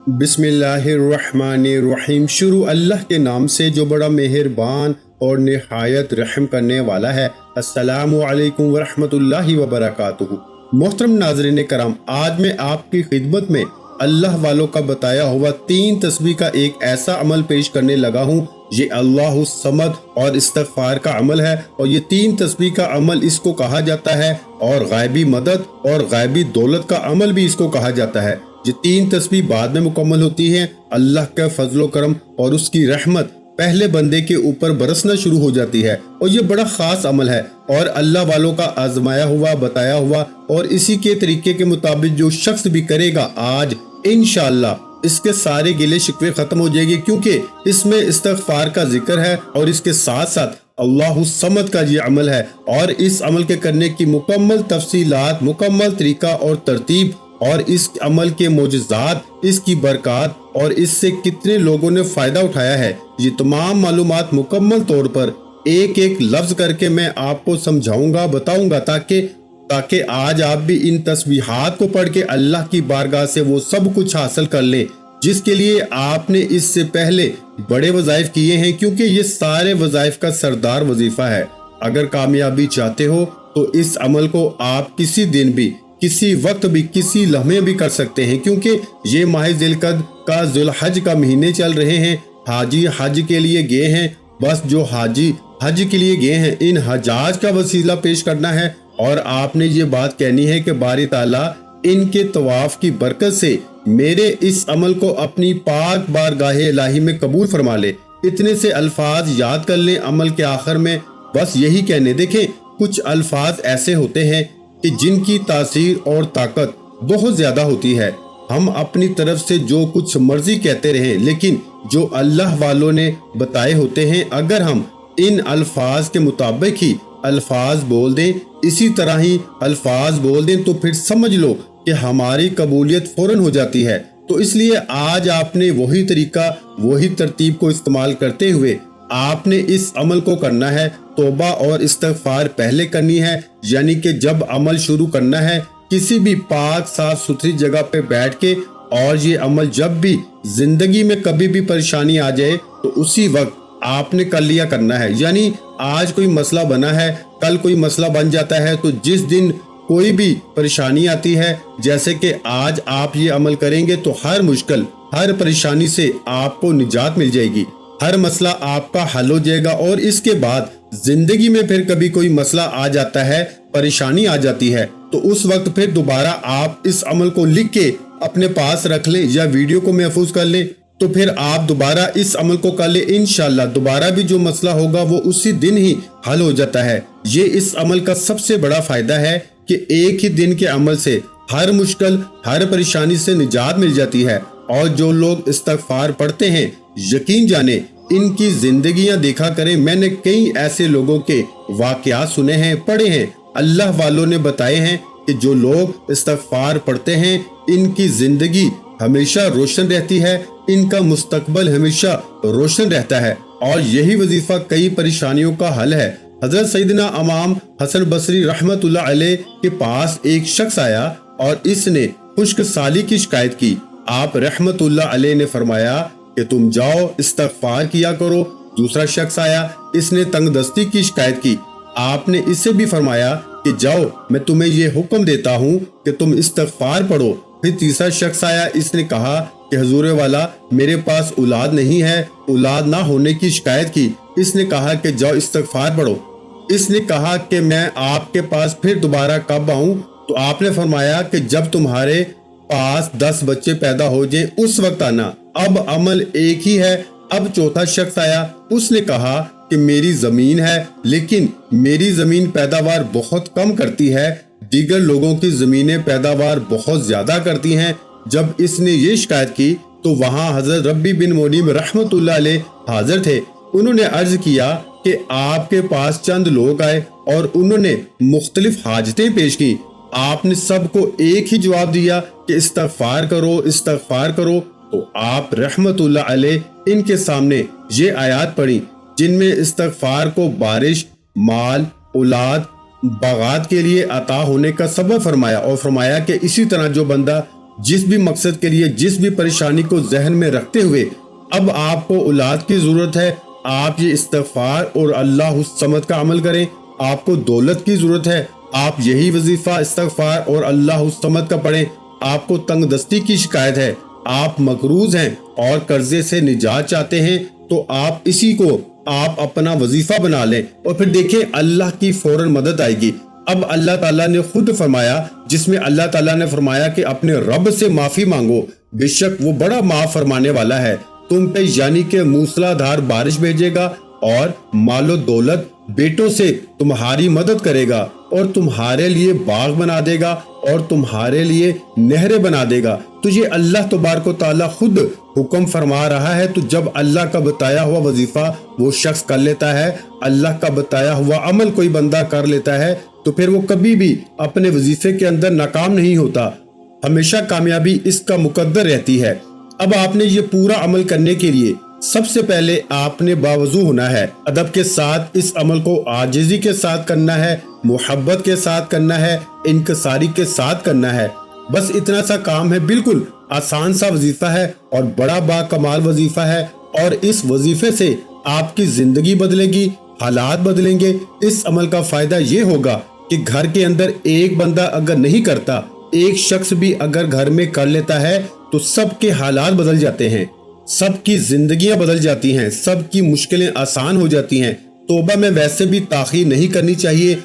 बिस्मिल्लाहिर्रहमानिर्रहीम। शुरू अल्लाह के नाम से जो बड़ा मेहरबान और निहायत रहम करने वाला है। अस्सलामु अलैकुम वरहमतुल्लाहि वबरकातुहू। मोहतरम नाज़रीन करम, आज मैं आपकी खिदमत में अल्लाह वालों का बताया हुआ 3 तस्बीह का एक ऐसा अमल पेश करने लगा हूँ। ये अल्लाहु समद और इस्तग़फ़ार का अमल है और ये 3 तस्बीह का अमल इसको कहा जाता है और गायबी मदद और गायबी दौलत का अमल भी इसको कहा जाता है। ये 3 तस्बीह बाद में मुकम्मल होती हैं। अल्लाह का फजलो करम और उसकी रहमत पहले बंदे के ऊपर बरसना शुरू हो जाती है और ये बड़ा खास अमल है और अल्लाह वालों का आजमाया हुआ, बताया हुआ, और इसी के तरीके के मुताबिक जो शख्स भी करेगा आज इंशाअल्लाह इसके सारे गिले शिकवे खत्म हो जाएंगे, क्योंकि इसमें इस्तग़फ़ार का जिक्र है और इसके साथ साथ अल्लाहु समद का ये अमल है। और इस अमल के करने की मुकम्मल तफसीलात, मुकम्मल तरीका और तरतीब और इस अमल के मोजज़ात, इसकी बरक़ात और इससे कितने लोगों ने फ़ायदा उठाया है, ये तमाम मालूमात मुकम्मल तौर पर एक एक लफ्ज़ करके मैं आपको समझाऊंगा, बताऊंगा, ताकि आज आप भी इन तस्बीहात को पढ़ के अल्लाह की बारगाह से वो सब कुछ हासिल कर लें जिसके लिए आपने इससे पहले बड़े वज़ाइफ किए हैं, क्योंकि ये सारे वज़ाइफ का सरदार वजीफ़ा है। अगर कामयाबी चाहते हो तो इस अमल को आप किसी दिन भी, किसी वक्त भी, किसी लम्हे भी कर सकते हैं, क्योंकि ये माह ज़िलक़द का ज़ुल्हज का महीने चल रहे हैं। हाजी हज के लिए गए हैं, बस जो हाजी हज के लिए गए हैं इन हजाज का वसीला पेश करना है और आपने ये बात कहनी है कि बारी ताला इनके तवाफ की बरकत से मेरे इस अमल को अपनी पाक बारगाहे इलाही में कबूल फरमा ले। इतने से अल्फाज याद कर लें अमल के आखिर में, बस यही कहने। देखें, कुछ अल्फाज ऐसे होते हैं कि जिनकी तासीर और ताकत बहुत ज्यादा होती है। हम अपनी तरफ से जो कुछ मर्जी कहते रहें, लेकिन जो अल्लाह वालों ने बताए होते हैं, अगर हम इन अल्फाज के मुताबिक ही अल्फाज बोल दें, इसी तरह ही अल्फाज बोल दें, तो फिर समझ लो कि हमारी कबूलियत फौरन हो जाती है। तो इसलिए आज आपने वही तरीका, वही तरतीब को इस्तेमाल करते हुए आपने इस अमल को करना है। तौबा और इस्तग़फ़ार पहले करनी है, यानी कि जब अमल शुरू करना है किसी भी पाक साफ सुथरी जगह पे बैठ के, और ये अमल जब भी जिंदगी में कभी भी परेशानी आ जाए तो उसी वक्त आपने कर लिया करना है। यानी आज कोई मसला बना है, कल कोई मसला बन जाता है, तो जिस दिन कोई भी परेशानी आती है, जैसे कि आज आप ये अमल करेंगे तो हर मुश्किल, हर परेशानी से आपको निजात मिल जाएगी, हर मसला आपका हल हो जाएगा। और इसके बाद जिंदगी में फिर कभी कोई मसला आ जाता है, परेशानी आ जाती है, तो उस वक्त फिर दोबारा आप इस अमल को लिख के अपने पास रख लें या वीडियो को महफूज कर लें, तो फिर आप दोबारा इस अमल को कर ले। इंशाअल्लाह दोबारा भी जो मसला होगा वो उसी दिन ही हल हो जाता है। ये इस अमल का सबसे बड़ा फायदा है कि एक ही दिन के अमल से हर मुश्किल, हर परेशानी से निजात मिल जाती है। और जो लोग इस्तग़फ़ार पढ़ते हैं, यकीन जाने इनकी जिंदगियां देखा करें। मैंने कई ऐसे लोगों के वाकयात सुने हैं, पढ़े हैं, अल्लाह वालों ने बताए हैं कि जो लोग इस्तग़फ़ार पढ़ते हैं इनकी जिंदगी हमेशा रोशन रहती है, इनका मुस्तकबल हमेशा रोशन रहता है। और यही वजीफा कई परेशानियों का हल है। हजरत सैयदना इमाम हसन बसरी रहमतुल्लाह अलैह के पास एक शख्स आया और इसने खुश्क साली की शिकायत की। आप रहमतुल्लाह अलैह ने फरमाया कि तुम जाओ इस्तग़फ़ार किया करो। दूसरा शख्स आया, इसने तंगदस्ती की शिकायत की। आपने इससे भी फरमाया कि जाओ, मैं तुम्हें ये हुक्म देता हूँ कि तुम इस्तग़फ़ार पढ़ो। फिर तीसरा शख्स आया, इसने कहा कि हुजूर वाला मेरे पास औलाद नहीं है, औलाद ना होने की शिकायत की। इसने कहा कि जाओ इस्तग़फ़ार पढ़ो। इसने कहा कि मैं आपके पास फिर दोबारा कब आऊं? तो आपने फरमाया कि जब तुम्हारे पास 10 बच्चे पैदा हो जाए उस वक्त आना। अब अमल एक ही है। अब चौथा शख्स आया, उसने कहा कि मेरी जमीन है, लेकिन मेरी जमीन पैदावार बहुत कम करती है, दीगर लोगों की जमीनें पैदावार बहुत ज्यादा करती हैं। जब इसने ये शिकायत की तो वहाँ हजरत रब्बी बिन मोनीम रहमतुल्लाह अलैह हाजिर थे। उन्होंने अर्ज किया कि आपके पास चंद लोग आए और उन्होंने मुख्तलिफ हाजतें पेश की। आपने सबको एक ही जवाब दिया कि इस्तग़फ़ार करो, इस्तग़फ़ार करो। तो आप रहमतुल्लाह अलैह इनके सामने ये आयत पढ़ी जिनमें इस्तग़फ़ार को बारिश, माल, औलाद, बागात के लिए अता होने का सबब फरमाया और फरमाया कि इसी तरह जो बंदा जिस भी मकसद के लिए, जिस भी परेशानी को जहन में रखते हुए अब आपको औलाद की जरूरत है, आप ये इस्तिग़फ़ार और अल्लाह समद का अमल करें। आपको दौलत की जरूरत है, आप यही वजीफा इस्तिग़फ़ार और अल्लाह समद का पढ़ें। आपको तंगदस्ती की शिकायत है, आप मकरूज हैं और कर्जे से निजात चाहते हैं, तो आप इसी को आप अपना वजीफा बना लें और फिर देखें अल्लाह की फौरन मदद आएगी। अब अल्लाह ताला ने खुद फरमाया, जिसमें अल्लाह ताला ने फरमाया कि अपने रब से माफी मांगो, बेशक वो बड़ा माफ फरमाने वाला है। तुम पे यानी कि मूसलाधार बारिश भेजेगा और मालो दौलत बेटों से तुम्हारी मदद करेगा और तुम्हारे लिए बाग बना देगा और तुम्हारे लिए नहरें बना देगा। तो ये अल्लाह तबारक व तआला खुद हुक्म फरमा रहा है। तो जब अल्लाह का बताया हुआ वजीफा वो शख्स कर लेता है, अल्लाह का बताया हुआ अमल कोई बंदा कर लेता है, तो फिर वो कभी भी अपने वजीफे के अंदर नाकाम नहीं होता, हमेशा कामयाबी इसका मुकद्दर रहती है। अब आपने ये पूरा अमल करने के लिए सबसे पहले आपने बावजू होना है, अदब के साथ इस अमल को आजिज़ी के साथ करना है, मोहब्बत के साथ करना है, इनकसारी के साथ करना है। बस इतना सा काम है, बिल्कुल आसान सा वजीफा है और बड़ा बाकमाल वजीफा है। और इस वजीफे से आपकी जिंदगी बदलेगी, हालात बदलेंगे। इस अमल का फायदा ये होगा कि घर के अंदर एक बंदा अगर नहीं करता, एक शख्स भी अगर घर में कर लेता है, तो सबके हालात बदल जाते हैं, सबकी जिंदगियां बदल जाती हैं, सबकी मुश्किलें आसान हो जाती हैं। तौबा में वैसे भी ताखीर नहीं करनी चाहिए,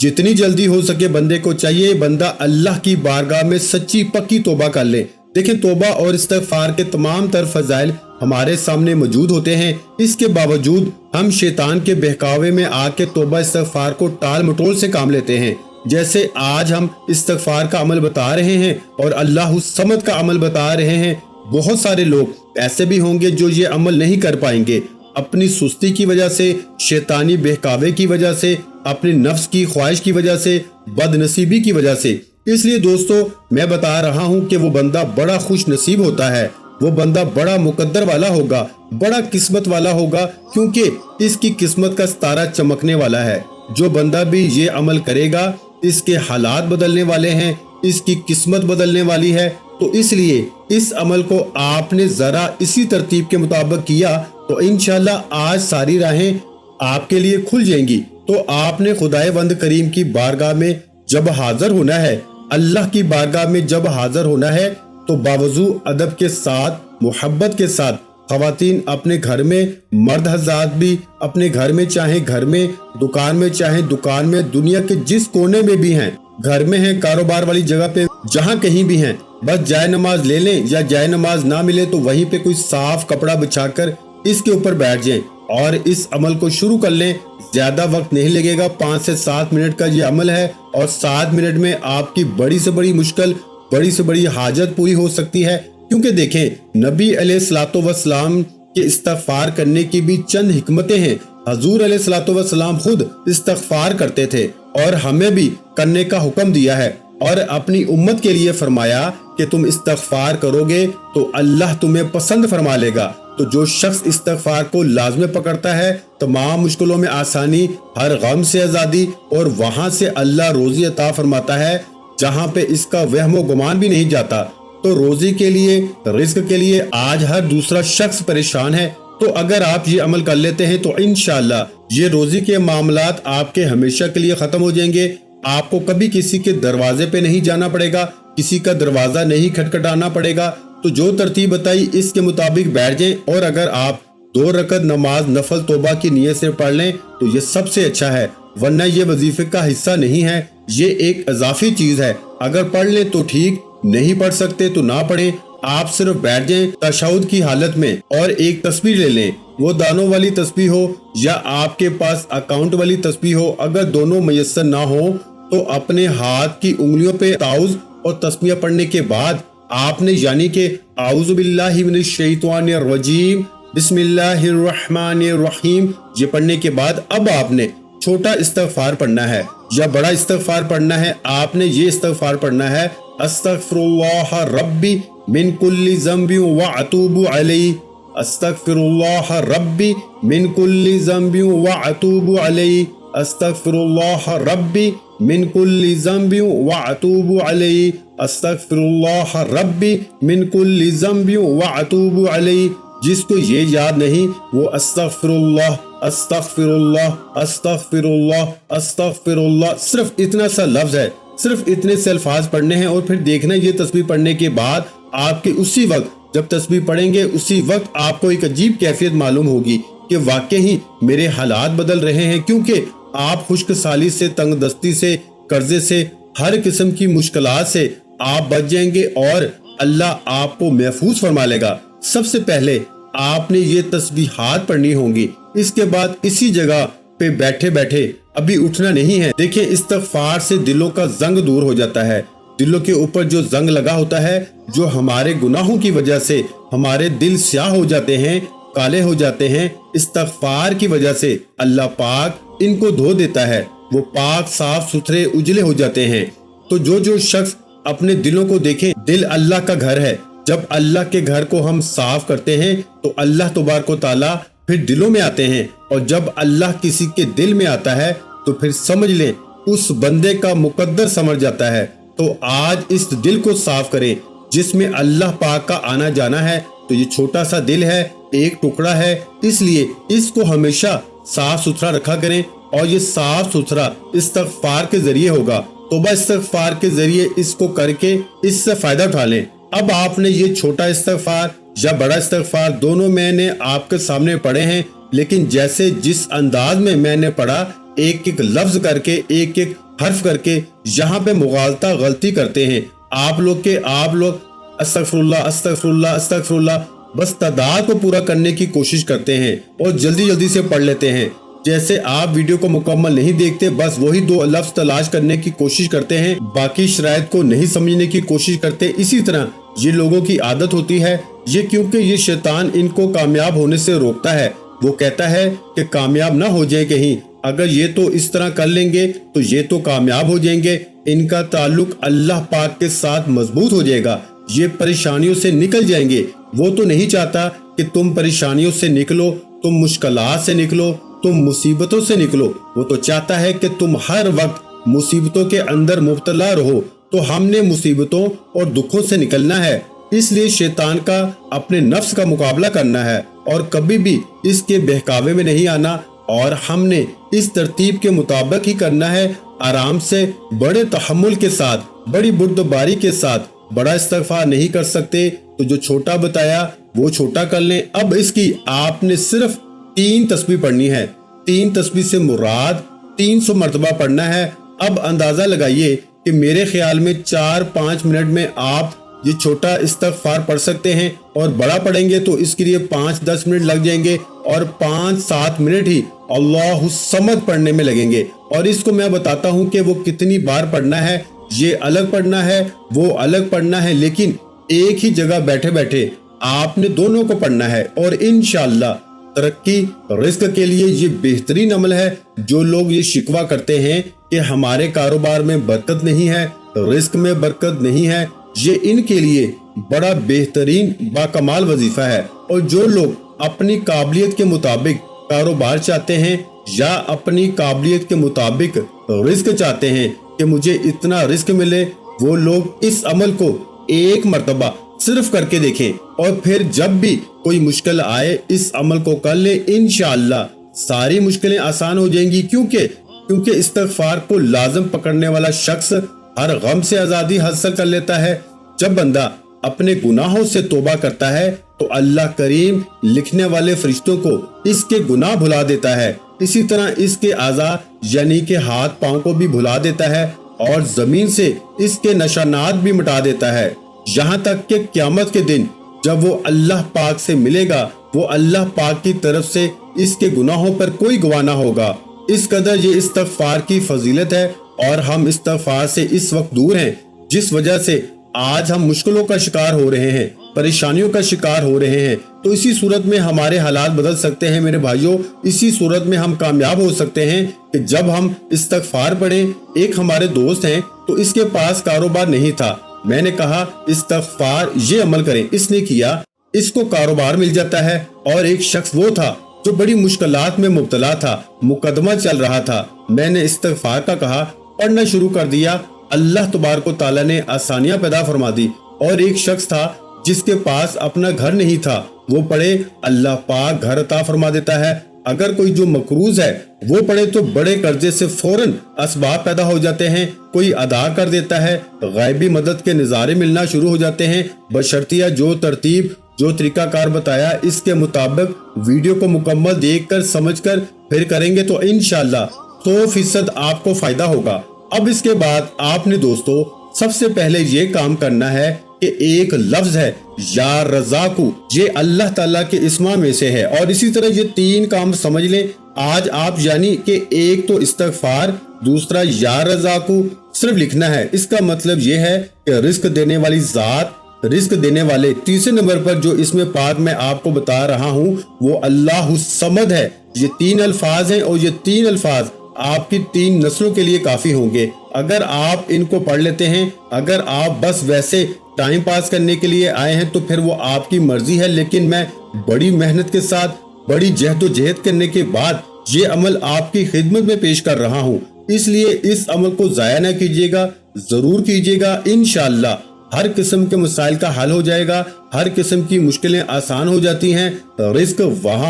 जितनी जल्दी हो सके बंदे को चाहिए बंदा अल्लाह की बारगाह में सच्ची पक्की तौबा कर ले। देखें, तौबा और इस्तिग़फ़ार के तमाम तर फज़ाइल हमारे सामने मौजूद होते हैं, इसके बावजूद हम शैतान के बहकावे में आके तौबा इस्तिग़फ़ार को टाल मटोल से काम लेते हैं। जैसे आज हम इस्तिग़फ़ार का अमल बता रहे हैं और अल्लाह समद का अमल बता रहे हैं, बहुत सारे लोग ऐसे भी होंगे जो ये अमल नहीं कर पाएंगे, अपनी सुस्ती की वजह से, शैतानी बहकावे की वजह से, अपने नफ्स की ख्वाहिश की वजह से, बदनसीबी की वजह से। इसलिए दोस्तों, मैं बता रहा हूँ कि वो बंदा बड़ा खुश नसीब होता है, वो बंदा बड़ा मुकद्दर वाला होगा, बड़ा किस्मत वाला होगा, क्योंकि इसकी किस्मत का सितारा चमकने वाला है। जो बंदा भी ये अमल करेगा, इसके हालात बदलने वाले हैं, इसकी किस्मत बदलने वाली है। तो इसलिए इस अमल को आपने जरा इसी तरतीब के मुताबिक किया तो इंशाल्लाह आज सारी राहें आपके लिए खुल जाएंगी। तो आपने खुदाए वंद करीम की बारगाह में जब हाजिर होना है, अल्लाह की बारगाह में जब हाजिर होना है, तो बावजू अदब के साथ, मोहब्बत के साथ, ख़वातीन अपने घर में, मर्द हज़रात भी अपने घर में, चाहे घर में, दुकान में, चाहे दुकान में, दुनिया के जिस कोने में भी हैं, घर में हैं, कारोबार वाली जगह पे, जहाँ कहीं भी हैं, बस जाए नमाज ले लें, या जाए नमाज ना मिले तो वहीं पे कोई साफ कपड़ा बिछाकर इसके ऊपर बैठ जाएं और इस अमल को शुरू कर लें। ज्यादा वक्त नहीं लगेगा, 5 से 7 मिनट का ये अमल है और 7 मिनट में आपकी बड़ी से बड़ी मुश्किल, बड़ी से बड़ी हाजत पूरी हो सकती है। क्योंकि देखें, नबी अलैहिस्सलातु वस्सलाम के इस्तिग़फ़ार करने की भी चंद हिकमतें हैं। हजूर अलैहिस्सलातु वस्सलाम खुद इस्तिग़फ़ार करते थे और हमें भी करने का हुक्म दिया है और अपनी उम्मत के लिए फरमाया कि तुम इस्तिग़फ़ार करोगे तो अल्लाह तुम्हें पसंद फरमा लेगा। तो जो शख्स इस्तिग़फ़ार को लाज़मी पकड़ता है, तमाम मुश्किलों में आसानी, हर गम से आज़ादी, और वहाँ से अल्लाह रोज़ी अता फरमाता है जहाँ पे इसका वहम व गुमान भी नहीं जाता। तो रोज़ी के लिए, रिज़्क़ के लिए आज हर दूसरा शख्स परेशान है। तो अगर आप ये अमल कर लेते हैं तो इंशाअल्लाह ये रोज़ी के मामलात आपके हमेशा के लिए ख़त्म हो जाएंगे। आपको कभी किसी के दरवाजे पे नहीं जाना पड़ेगा, किसी का दरवाजा नहीं खटखटाना पड़ेगा। तो जो तरतीब बताई इसके मुताबिक बैठ जाएं और अगर आप 2 रकत नमाज नफल तौबा की नीयत से पढ़ लें तो ये सबसे अच्छा है, वरना ये वजीफे का हिस्सा नहीं है, ये एक इजाफी चीज है। अगर पढ़ लें तो ठीक, नहीं पढ़ सकते तो ना पढ़ें। आप सिर्फ बैठ जाएं तशहुद की हालत में और एक तस्बीह ले लें, वो दानों वाली तस्बीह हो या आपके पास अकाउंट वाली तस्बीह हो। अगर दोनों मयस्सर ना हो तो अपने हाथ की उंगलियों पे ताउज़ और तस्बीह पढ़ने के बाद आपने यानी कि आऊज़ु बिल्लाहि मिनश शैतानिर रजीम बिस्मिल्लाहिर रहमानिर रहीम ये पढ़ने के बाद अब आपने छोटा इस्तिग़फ़ार पढ़ना है या बड़ा इस्तिग़फ़ार पढ़ना है। आपने ये इस्तिग़फ़ार पढ़ना है, अस्तग़फ़िरुल्लाह रब्बी मिन कुल्ली ज़ंबि व अतूबु अलैहि, अस्तग़फ़िरुल्लाह रब्बी मिन कुल्ली ज़ंबि व अतूबु अलैहि, अस्तग़फ़िरुल्लाह रब्बी मिन कुल्ली ज़ंबिन व अतूबु अलैहि, अस्तगफिरुल्लाह रब्बी मिन कुल्ली ज़ंबिन व अतूबु अलैहि। जिसको ये याद नहीं वो अस्तगफिरुल्लाह अस्तगफिरुल्लाह अस्तगफिरुल्लाह अस्तगफिरुल्लाह सिर्फ इतना सा लफ्ज है, सिर्फ इतने से अल्फाज पढ़ने हैं। और फिर देखना ये तस्बीह पढ़ने के बाद आपके उसी वक्त जब तस्बीह पढ़ेंगे उसी वक्त आपको एक अजीब कैफियत मालूम होगी कि वाकई ही मेरे हालात बदल रहे हैं, क्योंकि आप खुश्क साली से, तंगदस्ती से, कर्जे से, हर किस्म की मुश्किलात से आप बच जाएंगे और अल्लाह आपको महफूज फरमा लेगा। सबसे पहले आपने ये तस्बीहात पढ़नी होंगी। इसके बाद इसी जगह पे बैठे बैठे अभी उठना नहीं है। देखिए इस्तिग़फ़ार से दिलों का जंग दूर हो जाता है। दिलों के ऊपर जो जंग लगा होता है, जो हमारे गुनाहों की वजह से हमारे दिल स्याह हो जाते हैं, काले हो जाते हैं, इस्तिग़फ़ार की वजह से अल्लाह पाक इनको धो देता है। वो पाक साफ सुथरे उजले हो जाते हैं। तो जो शख्स अपने दिलों को देखे, दिल अल्लाह का घर है। जब अल्लाह के घर को हम साफ करते हैं तो अल्लाह तबारक व तआला फिर दिलों में आते हैं, और जब अल्लाह किसी के दिल में आता है तो फिर समझ लें उस बंदे का मुकद्दर समझ जाता है। तो आज इस दिल को साफ करें जिसमें अल्लाह पाक का आना जाना है। तो ये छोटा सा दिल है, एक टुकड़ा है, इसलिए इसको हमेशा साफ सुथरा रखा करें। और ये साफ सुथरा इस्तिग़फ़ार के जरिए होगा। तौबा इस्तिग़फ़ार के जरिए इसको करके इससे फायदा उठा लें। अब आपने ये छोटा इस्तिग़फ़ार या बड़ा इस्तिग़फ़ार दोनों मैंने आपके सामने पढ़े हैं, लेकिन जैसे जिस अंदाज में मैंने पढ़ा, एक एक लफ्ज करके, एक एक हर्फ करके, यहाँ पे मुगालता गलती करते हैं आप लोग अस्तगफिरुल्लाह अस्तगफिरुल्लाह अस्तगफिरुल्लाह बस तादाद को पूरा करने की कोशिश करते हैं और जल्दी जल्दी से पढ़ लेते हैं। जैसे आप वीडियो को मुकम्मल नहीं देखते, बस वही दो लफ्ज तलाश करने की कोशिश करते हैं, बाकी शराइत को नहीं समझने की कोशिश करते। इसी तरह ये लोगों की आदत होती है। ये क्योंकि ये शैतान इनको कामयाब होने से रोकता है। वो कहता है कि कामयाब ना हो जाए कहीं, अगर ये तो इस तरह कर लेंगे तो ये तो कामयाब हो जाएंगे, इनका ताल्लुक अल्लाह पाक के साथ मजबूत हो जाएगा, ये परेशानियों से निकल जाएंगे। वो तो नहीं चाहता कि तुम परेशानियों से निकलो, तुम मुश्किलात से निकलो, तुम मुसीबतों से निकलो। वो तो चाहता है कि तुम हर वक्त मुसीबतों के अंदर मुब्तला रहो। तो हमने मुसीबतों और दुखों से निकलना है, इसलिए शैतान का अपने नफ्स का मुकाबला करना है और कभी भी इसके बहकावे में नहीं आना। और हमने इस तरतीब के मुताबिक ही करना है, आराम से, बड़े तहम्मुल के साथ, बड़ी बुर्दबारी के साथ। बड़ा इस्तिग़फ़ार नहीं कर सकते तो जो छोटा बताया वो छोटा कर लें। अब इसकी आपने सिर्फ 3 तस्बीह पढ़नी है। 3 तस्बीह से मुराद 300 मरतबा पढ़ना है। अब अंदाजा लगाइए कि मेरे ख्याल में 4-5 मिनट में आप ये छोटा इस्तिग़फ़ार पढ़ सकते हैं, और बड़ा पढ़ेंगे तो इसके लिए 5-10 मिनट लग जाएंगे और 5-7 मिनट ही अल्लाहु समद पढ़ने में लगेंगे। और इसको मैं बताता हूँ कि वो कितनी बार पढ़ना है, ये अलग पढ़ना है, वो अलग पढ़ना है, लेकिन एक ही जगह बैठे बैठे आपने दोनों को पढ़ना है। और इंशाअल्लाह तरक्की रिस्क के लिए ये बेहतरीन अमल है। जो लोग ये शिकवा करते हैं कि हमारे कारोबार में बरकत नहीं है, रिस्क में बरकत नहीं है, ये इनके लिए बड़ा बेहतरीन बाकमाल वजीफा है। और जो लोग अपनी काबिलियत के मुताबिक कारोबार चाहते हैं या अपनी काबिलियत के मुताबिक रिस्क चाहते हैं कि मुझे इतना रिस्क मिले, वो लोग इस अमल को एक मर्तबा सिर्फ करके देखें और फिर जब भी कोई मुश्किल आए इस अमल को कर ले। इंशाअल्लाह सारी मुश्किलें आसान हो जाएंगी, क्योंकि इस्तिग़फ़ार को लाज़िम पकड़ने वाला शख्स हर गम से आज़ादी हासिल कर लेता है। जब बंदा अपने गुनाहों से तौबा करता है तो अल्लाह करीम लिखने वाले फरिश्तों को इसके गुनाह भुला देता है। इसी तरह इसके आज़ा यानी के हाथ पांव को भी भुला देता है और जमीन से इसके निशानात भी मिटा देता है, यहाँ तक कि क़यामत के दिन जब वो अल्लाह पाक से मिलेगा, वो अल्लाह पाक की तरफ से इसके गुनाहों पर कोई गवाह ना होगा। इस कदर ये इस्तिग़फ़ार की फजीलत है और हम इस्तिग़फ़ार से इस वक्त दूर हैं, जिस वजह से आज हम मुश्किलों का शिकार हो रहे हैं, परेशानियों का शिकार हो रहे हैं। तो इसी सूरत में हमारे हालात बदल सकते हैं मेरे भाइयों। इसी सूरत में हम कामयाब हो सकते हैं कि जब हम इस्तिग़फ़ार पढ़ें। एक हमारे दोस्त हैं तो इसके पास कारोबार नहीं था, मैंने कहा इस्तिग़फ़ार ये अमल करें, इसने किया, इसको कारोबार मिल जाता है। और एक शख्स वो था जो बड़ी मुश्किलात में मुब्तला था, मुकदमा चल रहा था। मैंने इस्तिग़फ़ार का कहा पढ़ना शुरू कर दिया, अल्लाह तबारक व तआला ने आसानियां पैदा फरमा दी। और एक शख्स था जिसके पास अपना घर नहीं था, वो पढ़े, अल्लाह पाक घर अता फरमा देता है। अगर कोई जो मकरूज है वो पढ़े तो बड़े कर्जे से फौरन असबाब पैदा हो जाते हैं, कोई अदा कर देता है, गायबी मदद के नज़ारे मिलना शुरू हो जाते हैं। बशर्तिया जो तरतीब जो तरीकाकार बताया इसके मुताबिक वीडियो को मुकम्मल देखकर समझकर फिर करेंगे तो इंशाअल्लाह 100% आपको फायदा होगा। अब इसके बाद आपने दोस्तों सबसे पहले ये काम करना है कि एक लफ्ज है या रज़ाकू, ये अल्लाह ताला के इस्मा में से है। और इसी तरह ये 3 काम समझ लें आज आप, यानी कि एक तो इस्तगफार, दूसरा या रज़ाकू सिर्फ लिखना है। इसका मतलब ये है कि रिस्क देने वाली जात, रिस्क देने वाले। तीसरे नंबर पर जो इसमें पाक मैं आपको बता रहा हूँ वो अल्लाहु समद है। ये 3 अल्फाज हैं और ये 3 अल्फाज आपकी 3 नस्लों के लिए काफी होंगे। अगर आप इनको पढ़ लेते हैं, अगर आप बस वैसे टाइम पास करने के लिए आए हैं तो फिर वो आपकी मर्जी है, लेकिन मैं बड़ी मेहनत के साथ बड़ी जहदोजहद करने के बाद ये अमल आपकी खिदमत में पेश कर रहा हूँ, इसलिए इस अमल को जाया ना कीजिएगा, जरूर कीजिएगा। इंशाअल्लाह हर किस्म के मसाइल का हल हो जाएगा, हर किस्म की मुश्किलें आसान हो जाती हैं। रिस्क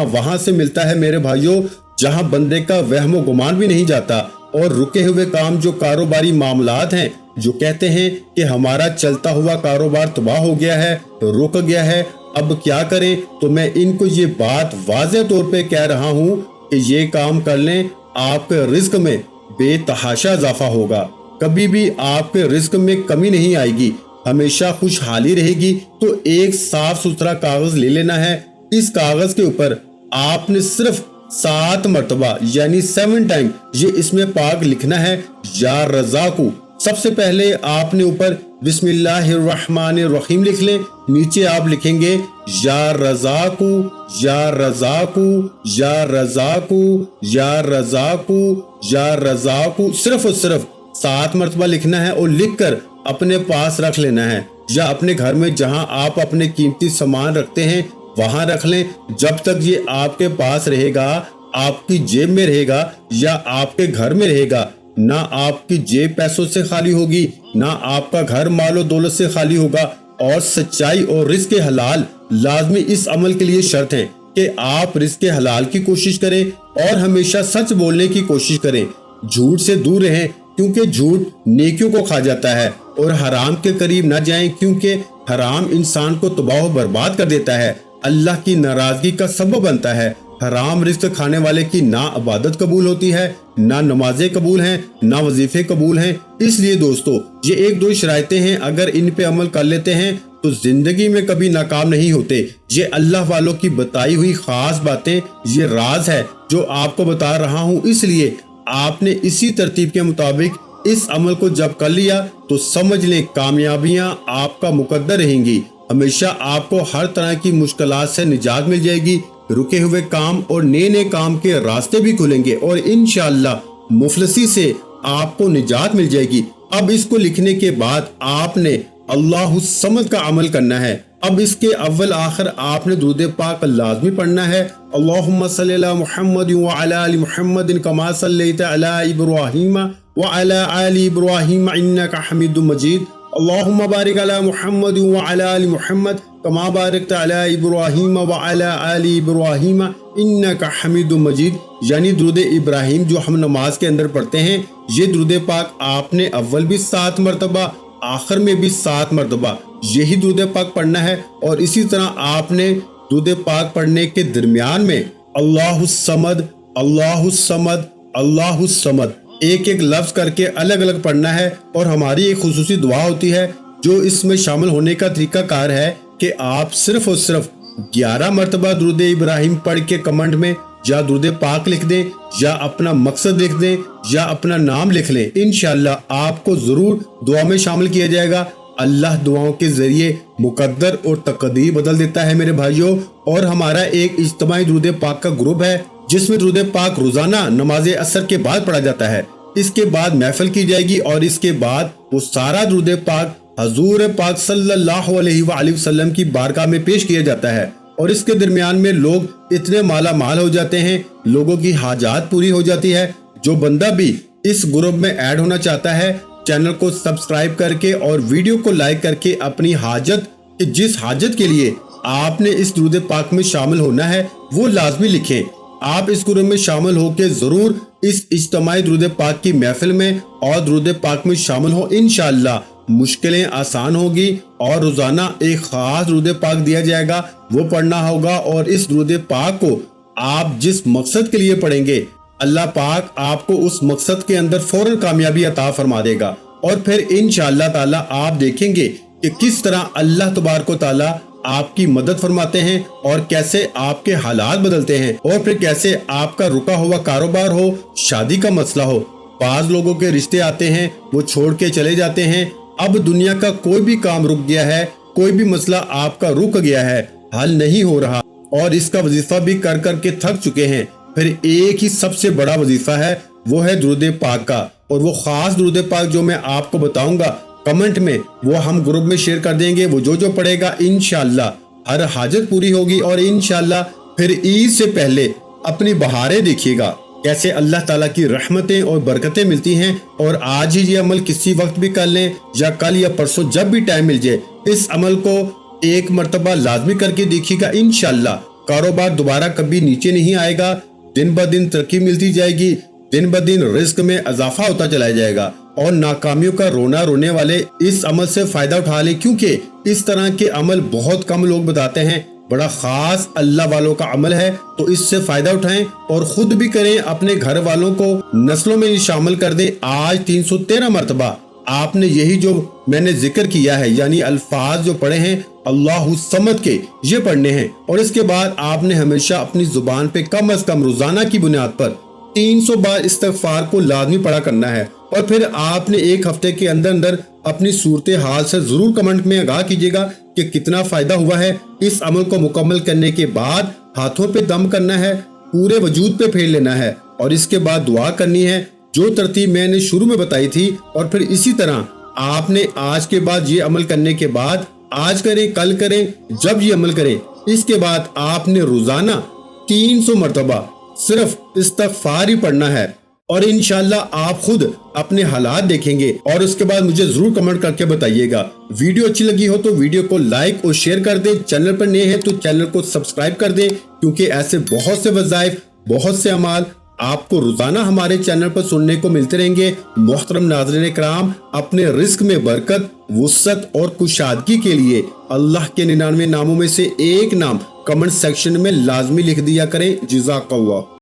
वहाँ से मिलता है मेरे भाइयों जहाँ बंदे का वहम व गुमान भी नहीं जाता। और रुके हुए काम जो कारोबारी मामलात हैं, जो कहते हैं कि हमारा चलता हुआ कारोबार तबाह हो गया है, रुक गया है, अब क्या करें, तो मैं इनको ये बात वाज़ेह तौर पे कह रहा हूँ कि ये काम कर लें, आपके रिस्क में बेतहाशा इजाफा होगा, कभी भी आपके रिस्क में कमी नहीं आएगी, हमेशा खुशहाली रहेगी। तो एक साफ सुथरा कागज ले लेना है। इस कागज के ऊपर आपने सिर्फ 7 मरतबा यानी 7 टाइम ये इसमें पाक लिखना है या रज़ाकू। सबसे पहले आपने ऊपर बिस्मिल्लाहिर्रहमानिर्रहीम लिख लें, नीचे आप लिखेंगे या रज़ाकू या रज़ाकू या रज़ाकू या रज़ाकू या रज़ाकू। सिर्फ और सिर्फ 7 मरतबा लिखना है और लिखकर अपने पास रख लेना है, या अपने घर में जहां आप अपने कीमती सामान रखते हैं वहां रख लें। जब तक ये आपके पास रहेगा, आपकी जेब में रहेगा या आपके घर में रहेगा, ना आपकी जेब पैसों से खाली होगी, ना आपका घर मालो दौलत से खाली होगा। और सच्चाई और रिज़्क़ हलाल लाजमी इस अमल के लिए शर्त है कि आप रिज़्क़ हलाल की कोशिश करें और हमेशा सच बोलने की कोशिश करें, झूठ से दूर रहें, क्योंकि झूठ नेकियों को खा जाता है। और हराम के करीब न जाएं, क्योंकि हराम इंसान को तबाह बर्बाद कर देता है, अल्लाह की नाराजगी का सबब बनता है। हराम रिज़्क़ खाने वाले की ना इबादत कबूल होती है, ना नमाजें कबूल हैं, ना वजीफे कबूल हैं। इसलिए दोस्तों ये 1-2 शराइतें हैं, अगर इन पे अमल कर लेते हैं तो जिंदगी में कभी नाकाम नहीं होते। ये अल्लाह वालों की बताई हुई खास बातें, ये राज है जो आपको बता रहा हूँ। इसलिए आपने इसी तरतीब के मुताबिक इस अमल को जब कर लिया तो समझ लें कामयाबियां आपका मुकद्दर रहेंगी। हमेशा आपको हर तरह की मुश्किलात से निजात मिल जाएगी, रुके हुए काम और नए नए काम के रास्ते भी खुलेंगे और इंशाअल्लाह मुफलिसी से आपको निजात मिल जाएगी। अब इसको लिखने के बाद आपने अल्लाहु समद का अमल करना है। अब इसके अव्वल आखिर आपने दुरूद पाक लाजमी पढ़ना है। अल्लाहुम्मा सल्ली अला मुहम्मद व अला आलि मुहम्मद कमा सल्लैता अला इब्राहीम व अला आलि इब्राहीम इन्नका हमीदुम मजीद। अल्लाहुम्मा बारिक अला मुहम्मद व अला आलि मुहम्मद कमा बारकता अला इब्राहीम व अला आलि इब्राहीम इन्नका हमीदुम मजीद। यानी दुरूद इब्राहिम जो हम नमाज के अंदर पढ़ते हैं, ये दुरूद पाक आपने अव्वल भी 7 मरतबा, आखिर में भी 7 मरतबा यही दुरूद पाक पढ़ना है। और इसी तरह आपने दुरूद पाक पढ़ने के दरमियान में अल्लाहु समद अल्लाहु समद अल्लाहु समद एक एक लफ्ज करके अलग अलग पढ़ना है। और हमारी एक खुसूसी दुआ होती है जो इसमें शामिल होने का तरीका कार है कि आप सिर्फ और सिर्फ 11 मरतबा दुरूद इब्राहिम पढ़ के कमेंट में या दुरूद पाक लिख दें, या अपना मकसद लिख दें, या अपना नाम लिख लें। इंशाअल्लाह आपको जरूर दुआ में शामिल किया जाएगा। अल्लाह दुआओं के जरिए मुकद्दर और तकदीर बदल देता है मेरे भाइयों। और हमारा एक इज्तिमाई दुरूद पाक का ग्रुप है जिसमें दुरूद पाक रोजाना नमाज असर के बाद पढ़ा जाता है। इसके बाद महफिल की जाएगी और इसके बाद वो सारा दुरूद पाक हजूर पाक सल्लल्लाहु अलैहि वसल्लम की बारगाह में पेश किया जाता है। और इसके दरमियान में लोग इतने माला माल हो जाते हैं, लोगों की हाजात पूरी हो जाती है। जो बंदा भी इस ग्रुप में ऐड होना चाहता है, चैनल को सब्सक्राइब करके और वीडियो को लाइक करके अपनी हाजत, जिस हाजत के लिए आपने इस दुरूद पाक में शामिल होना है वो लाजमी लिखें। आप इस ग्रुप में शामिल होकर जरूर इस इज्तिमाई दुरूद पाक की महफिल में और दुरूद पाक में शामिल हो। इंशाअल्लाह मुश्किलें आसान होगी और रोजाना एक खास दुरूद पाक दिया जाएगा, वो पढ़ना होगा। और इस दुरूद पाक को आप जिस मकसद के लिए पढ़ेंगे, अल्लाह पाक आपको उस मकसद के अंदर फौरन कामयाबी अता फरमा देगा। और फिर इंशाअल्लाह ताला आप देखेंगे कि किस तरह अल्लाह तबारक व तआला आपकी मदद फरमाते हैं और कैसे आपके हालात बदलते हैं, और फिर कैसे आपका रुका हुआ कारोबार हो, शादी का मसला हो, बाज लोगों के रिश्ते आते हैं वो छोड़ के चले जाते हैं। अब दुनिया का कोई भी काम रुक गया है, कोई भी मसला आपका रुक गया है, हल नहीं हो रहा और इसका वजीफा भी कर कर के थक चुके हैं, फिर एक ही सबसे बड़ा वजीफा है, वो है दुरूद पाक का। और वो खास दुरूद पाक जो मैं आपको बताऊंगा कमेंट में, वो हम ग्रुप में शेयर कर देंगे। वो जो पढ़ेगा इंशाअल्लाह हर हाजत पूरी होगी। और इंशाअल्लाह फिर ईद से पहले अपनी बहारें देखिएगा, कैसे अल्लाह ताला की रहमतें और बरकतें मिलती हैं। और आज ही ये अमल किसी वक्त भी कर लें या कल या परसों जब भी टाइम मिल जाए, इस अमल को एक मर्तबा लाजमी करके देखिएगा। इंशाअल्लाह कारोबार दोबारा कभी नीचे नहीं आएगा, दिन ब दिन तरक्की मिलती जाएगी, दिन ब दिन रिस्क में इजाफा होता चला जाएगा। और नाकामियों का रोना रोने वाले इस अमल से फायदा उठा लें, क्योंकि इस तरह के अमल बहुत कम लोग बताते हैं, बड़ा खास अल्लाह वालों का अमल है। तो इससे फायदा उठाएं और खुद भी करें, अपने घर वालों को नस्लों में शामिल कर दें। आज 313 मरतबा आपने यही जो मैंने जिक्र किया है, यानी अल्फाज जो पढ़े हैं अल्लाहु समद के, ये पढ़ने हैं। और इसके बाद आपने हमेशा अपनी जुबान पे कम अज कम रोजाना की बुनियाद पर 300 बार इस्तिग़फ़ार को लाजमी पढ़ा करना है। और फिर आपने एक हफ्ते के अंदर अंदर अपनी सूरत हाल से जरूर कमेंट में आगाह कीजिएगा कि कितना फायदा हुआ है। इस अमल को मुकम्मल करने के बाद हाथों पे दम करना है, पूरे वजूद पे फेर लेना है और इसके बाद दुआ करनी है, जो तरतीब मैंने शुरू में बताई थी। और फिर इसी तरह आपने आज के बाद ये अमल करने के बाद, आज करें कल करें जब ये अमल करें, इसके बाद आपने रोजाना 300 मरतबा सिर्फ इस्तिग़फ़ार ही पढ़ना है। और इंशाअल्लाह आप खुद अपने हालात देखेंगे और उसके बाद मुझे जरूर कमेंट करके बताइएगा। वीडियो अच्छी लगी हो तो वीडियो को लाइक और शेयर कर दें, चैनल पर नए हैं तो चैनल को सब्सक्राइब कर दें, क्योंकि ऐसे बहुत से वज़ाइफ, बहुत से अमाल आपको रोजाना हमारे चैनल पर सुनने को मिलते रहेंगे। मोहतरम नाज़रीन कराम, अपने रिस्क में बरकत, वुसअत और कुशादगी के लिए अल्लाह के 99 नामों में से एक नाम कमेंट सेक्शन में लाजमी लिख दिया करें। जज़ाकल्लाह।